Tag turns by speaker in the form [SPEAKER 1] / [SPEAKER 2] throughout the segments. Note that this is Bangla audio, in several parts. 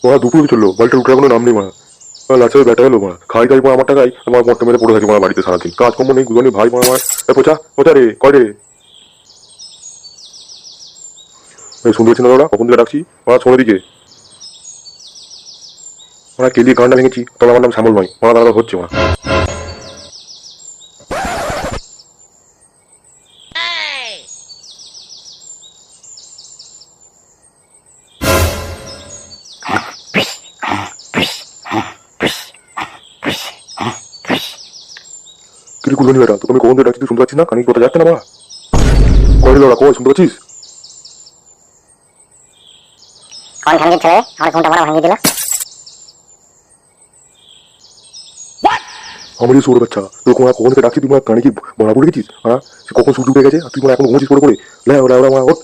[SPEAKER 1] ওরা দুপুর চললো, বাড়িটা উঠে কোনো নাম নেই মা। লাচে ব্যাটা হলো মা, খাই খাই আমার টাকাই আমার মট্টা মেরে পড়ে থাকি আমার বাড়িতে সারাদিন, কাজকর্ম নেই গুজো নেই ভাই মা আমার। পোচা পোচা রে কয় রে, শুনতে পাচ্ছি না ওরা কখন থেকে ডাকছি, ওরা শোনে দিকে। ওরা কেলিয়ে গানটা ভেঙেছি, তবে আমার নাম শ্যামল নয়, ওরা দাদা হচ্ছে মা। কিন্তু কুলনি বেটা, তো তুমি কখন থেকে ডাকছি তুই শুনতে পাচ্ছিস না? কানি কোথায় যাচ্ছে না মা? কয় রে ওরা কয়, শুনতে পাচ্ছিস?
[SPEAKER 2] কোন খানকে ছেড়ে আমার ঘুমটা মারা ভাঙিয়ে দিল।
[SPEAKER 1] আমার এই সৌর বাচ্চা, তোর কখন থেকে ডাকছি তুই মা কানে কি মারা পড়ে গেছিস? হ্যাঁ, সে কখন সূর্য উঠে গেছে আর তুই মা এখন ঘুমোছিস পড়ে পড়ে। লে ওরা ওরা মা ওঠ।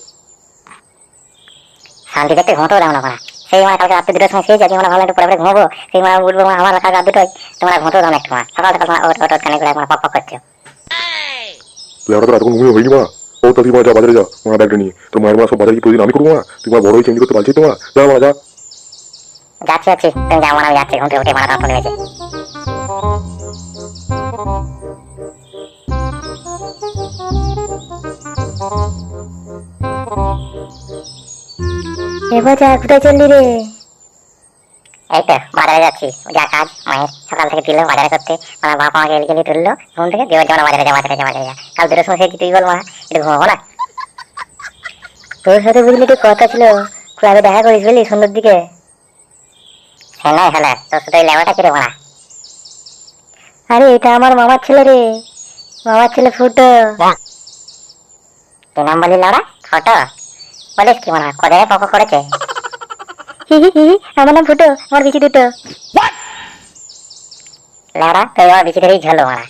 [SPEAKER 2] শান্তি দেখতে ঘুমোতেও দাও না মারা। সেই মানে কালকে রাত্রে দুটোর সময় শুয়েছি, আজকে মানে ভালো একটু পরে পরে ঘুমাবো, সেই মানে উঠবো মানে আমার কাজ রাত দুটোই, তোমরা ঘুমোতেও দাও না একটু। সকাল সকাল তোমার ওট ওট ওট কানে করে আমার পক পক করছো।
[SPEAKER 1] লেওটা তো এতক্ষণ ঘুমিয়ে হয়নি মা। ও তা তুই মা যা বাজারে যা, মা ব্যাগটা নিয়ে তোর মায়ের মা সব বাজারে কি প্রতিদিন আমি করবো মা? তুই মা বড় হয়ে চেঞ্জ করতে পারছিস তো মা, যা মা যা।
[SPEAKER 2] যাচ্ছি যাচ্ছি, তুমি যাও মানে আমি যাচ্ছি, ঘুম থেকে উঠে মারা দাঁত নেমেছে। এবার যা কোথায় চললি রে? এই তো বাজারে যাচ্ছি, যা কাজ মায়ের সকাল থেকে দিল বাজারে করতে, আমার বাবা আমাকে এলিকে নিয়ে তুললো ঘুম থেকে, দিয়ে যেমন বাজারে যা বাজারে যা বাজারে যা। কাল দুটোর সময় তুই বল মা একটু ঘুমাবো না? তোর সাথে বুঝলি একটু কথা ছিল, ক্লাবে দেখা করিস বুঝলি সন্ধ্যের দিকে। হ্যাঁ না হ্যাঁ তোর সাথে ওই লেবাটা কিরে মারা? আরে এটা আমার মামার ছেলে রে, মামার ছেলে ফুটো। তুই নাম বলি লাউড়া ফুটো? বলিস কি মনে হয় কদারে পক করেছে? হি হি হি, আমার নাম ফুটো, আমার বিচি দুটো। লাউড়া তুই আমার বিচি ধরেই ঝালো মারা।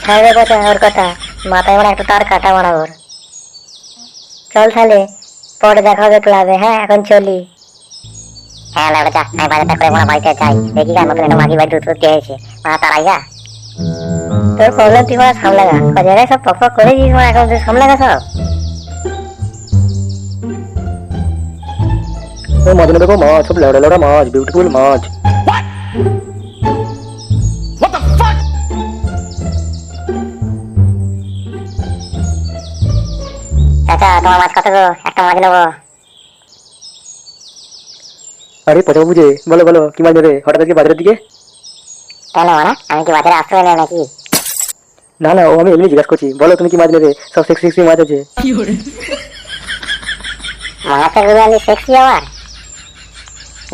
[SPEAKER 2] ছাড়বে কথা ওর কথা, মাথায় মানে একটা তার কাটা মারা ওর। চল তাহলে পরে দেখা হবে ক্লাবে, হ্যাঁ এখন চলি। হ্যাঁ লাউড়া যা, আমি বাজারটা করে মনে বাড়িতে যাই, দেখি গা নতুন একটা মাগি বাড়ি উৎপত্তি হয়েছে, মানে তারাই যা। তোর প্রবলেম তুই মানে সামলাগা, জায়গায় সব পক পক করেছিস মানে এখন তুই সামলাগা সব।
[SPEAKER 3] মাঝে না দেখো মাছ, সব লেওড়া লেওড়া মাছ, বিউটিফুল মাছ।
[SPEAKER 2] চাচা তোমার মাছ কত গো, একটা মাছ নেবো।
[SPEAKER 3] আরে পচা বাবু যে, বলো বলো কি মাছ নেবে হঠাৎ আজকে বাজারের দিকে?
[SPEAKER 2] কেন মানে আমি কি বাজারে আসতে পারি নাকি?
[SPEAKER 3] না না, ও আমি এমনি জিজ্ঞাসা করছি, বলো তুমি কি মাছ নেবে, সব সেক্সি সেক্সি মাছ আছে।
[SPEAKER 2] মাছের বিরিয়ানি সেক্সি আবার?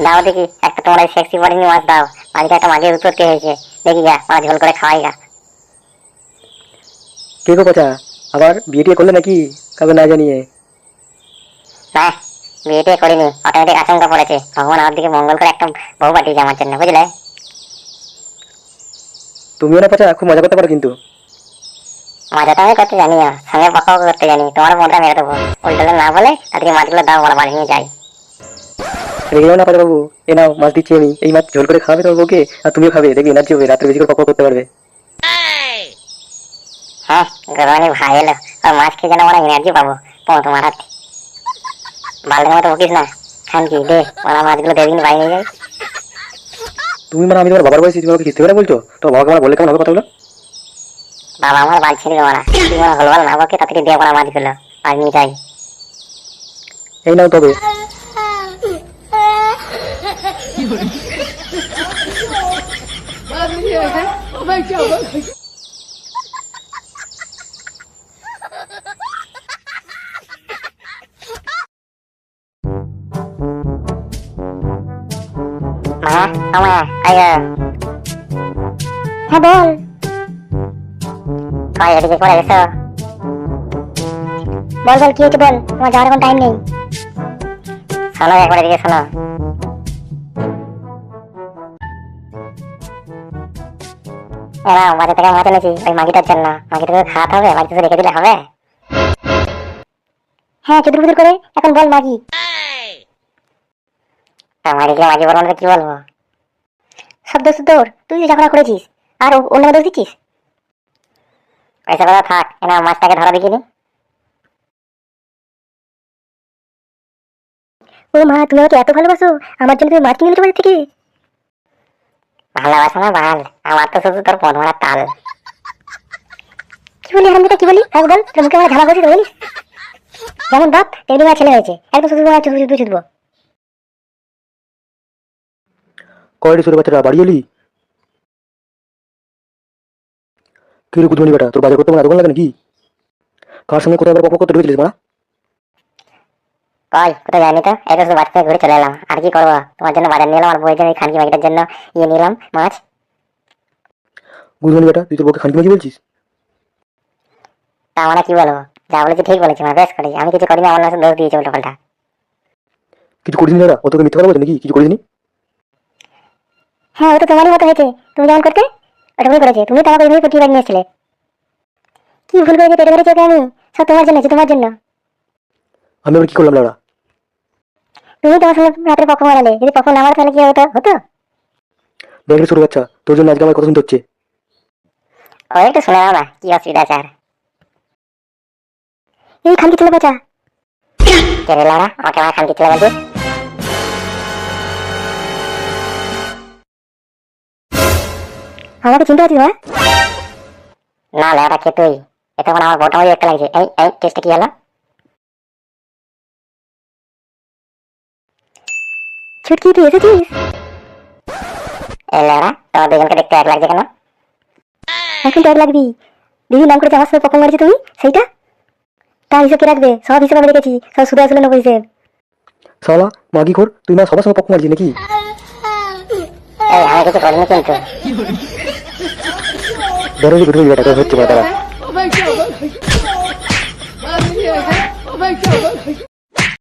[SPEAKER 2] দাও দেখি একটা, তোমার এই সেক্সি বডি নিয়ে মাছ দাও, মাঝে একটা মাঝে উৎপত্তি হয়েছে, দেখি গা মাছ ঝোল করে খাওয়াই গা।
[SPEAKER 3] কে গো পচা, আবার বিয়ে টিয়ে করলে নাকি কাউকে না জানিয়ে?
[SPEAKER 2] না বিয়েতে করিনি, অটোমেটিক আশঙ্কা পড়েছে, ভগবান আমার দিকে মঙ্গল করে একটা বউ পাঠিয়েছে আমার জন্য বুঝলে।
[SPEAKER 3] তুমিও না পচা খুব মজা করতে পারো কিন্তু।
[SPEAKER 2] মজা তো আমি করতে জানি না, সঙ্গে পাকাও করতে জানি, তোমার মনটা মেরে দেবো। উল্টোলে না বলে তাদেরকে মাছগুলো দাও, বলা বাড়ি নিয়ে যাই।
[SPEAKER 3] রেগে যাও না পচা বাবু, এ নাও মাছ দিচ্ছি আমি, এই মাছ ঝোল করে খাওয়াবে তোমার বউকে, আর তুমিও খাবে, দেখবি এনার্জি হবে, রাত্রে বেশি করে পক করতে পারবে।
[SPEAKER 2] হ্যাঁ গরমানি ভাই এলো, আর মাছ খেয়ে যেন আমরা এনার্জি পাবো, তোমার হাতে বালতির মতো বকিস না। খান কি দে, ওরা মাছগুলো দেবিন বাড়ি নিয়ে যাই।
[SPEAKER 3] তুমি মানে আমি তোমার বাবার বয়সী, তুমি আমাকে কিস্তি করে বলছো? তো বাবাকে আমার বললে কেমন হবে কথাগুলো?
[SPEAKER 2] বাবা আমার বাল ছিল মারা, তুই আমার হলবাল না বকে তাদেরকে দিয়ে পড়া মাছগুলো আর নিয়ে যাই।
[SPEAKER 3] এই নাও তবে।
[SPEAKER 2] মা আমা আয়। হ্যাঁ বল। কয় এদিকে করে এসো। বল বল কি হয়েছে বল, তোমার যাওয়ার এখন টাইম নেই। শোনো একবার এদিকে শোনো। এরা বাজার থেকে মাছ এনেছি ওই মাগিটার জন্য, মাগিটাকে খাওয়াতে হবে, বাড়িতে রেখে দিলে হবে? হ্যাঁ চুদুর বুদুর করে এখন বল মাগি। মাগিকে মাগি বলবো না কি বলবো? সব দোষ তোর, তুই ঝগড়া করেছিস আর অন্য দোষ দিচ্ছিস। পয়সা কথা থাক, এনা মাছটাকে ধরা দেখিনি। ও মা, তুমি আমাকে এত ভালোবাসো, আমার জন্য তুমি মাছ কিনে নিতে বাড়ি থেকে? ভালোবাসা না বাল, আমার তো শুধু তোর পদ মারা তাল। কি বলি হারামজাদা, কি বলি? এক বল, তোর মুখে আমার ঝামা করছিস, বলিস? যেমন বাপ তেমনি আমার ছেলে হয়েছে, একদম শুধু শুধু শুধু।
[SPEAKER 3] কয়টি ছোট বাচ্চারা বাড়ি এলি? কি রে গুদমনি বেটা, তোর বাজার করতে মনে এতক্ষণ লাগে নাকি? কার সঙ্গে কোথায় পক করতে ঢুকেছিলিস মারা?
[SPEAKER 2] কই কোথায় যায়নি তো, এই তো শুধু বাড়ি থেকে ঘুরে চলে এলাম। আর কি করবো, তোমার জন্য বাজার নিয়ে এলাম, আর বইয়ের জন্য খানকি মাগিটার জন্য নিলাম মাছ।
[SPEAKER 3] গুদমনি বেটা, তুই তোর বউকে খানকি মাগি বলছিস?
[SPEAKER 2] তা মানে কি বলবো, যা বলেছি ঠিক বলেছি মা, বেশ করেছি। আমি কিছু করিনি, আমার নামে দোষ দিয়েছে উল্টো পাল্টা।
[SPEAKER 3] কিছু করিস নি দাদা? ও তোকে মিথ্যে কথা বলছে নাকি? কিছু করিস নি?
[SPEAKER 2] হ্যাঁ, ওটা তোমারই মতো হয়েছে, তুমি যেমন করতে ওটা ভুল করেছে। তুমি তো আমাকে এভাবে পটিয়ে বানিয়ে নিয়েছিলে। কি ভুল করেছে পেটে ধরেছি ওকে আমি, সব তোমার জন্য, তোমার জন্য।
[SPEAKER 3] আমি আবার কি করলাম লাউড়া?
[SPEAKER 2] তুমি তোমার সঙ্গে রাত্রে পক্ষ মারালে, যদি পক্ষ না মারো তাহলে কি হতো হতো?
[SPEAKER 3] দেখ রে ছোট বাচ্চা, তোর জন্য আজকে আমার কথা শুনতে হচ্ছে।
[SPEAKER 2] ও একটু শুনে নাও না, কি অসুবিধা আছে আর? এই খানকি ছেলে বাচ্চা কে রে লাউড়া, আমাকে আমার খানকি ছেলে বলছিস? আমাকে চিনতে পারছিস না? না লাউড়া, কে তুই? এ তখন আমার বটা একটা লাগছে। এই এই টেস্টটা কি হলো? ছুটকি, তুই এসেছিস? এই লাউড়া, তোমার দুজনকে দেখতে এক লাগছে কেন? এখন তো এক লাগবি, দিদি নাম করেছে আমার সঙ্গে পক্ষ মারছি তুমি, সেইটা তার হিসেব কে রাখবে? সব হিসেব আমি রেখেছি, সব সুদে আসলে নেবো হিসেব।
[SPEAKER 3] শালা মাগি খোর, তুই না সবার সঙ্গে পক মারছিস নাকি?
[SPEAKER 2] এই আমি কিছু করিনি কিন্তু।
[SPEAKER 3] ধরো যে গুদমনি বেটা, তোর হচ্ছে না তারা।
[SPEAKER 4] Oh my god! Oh my god!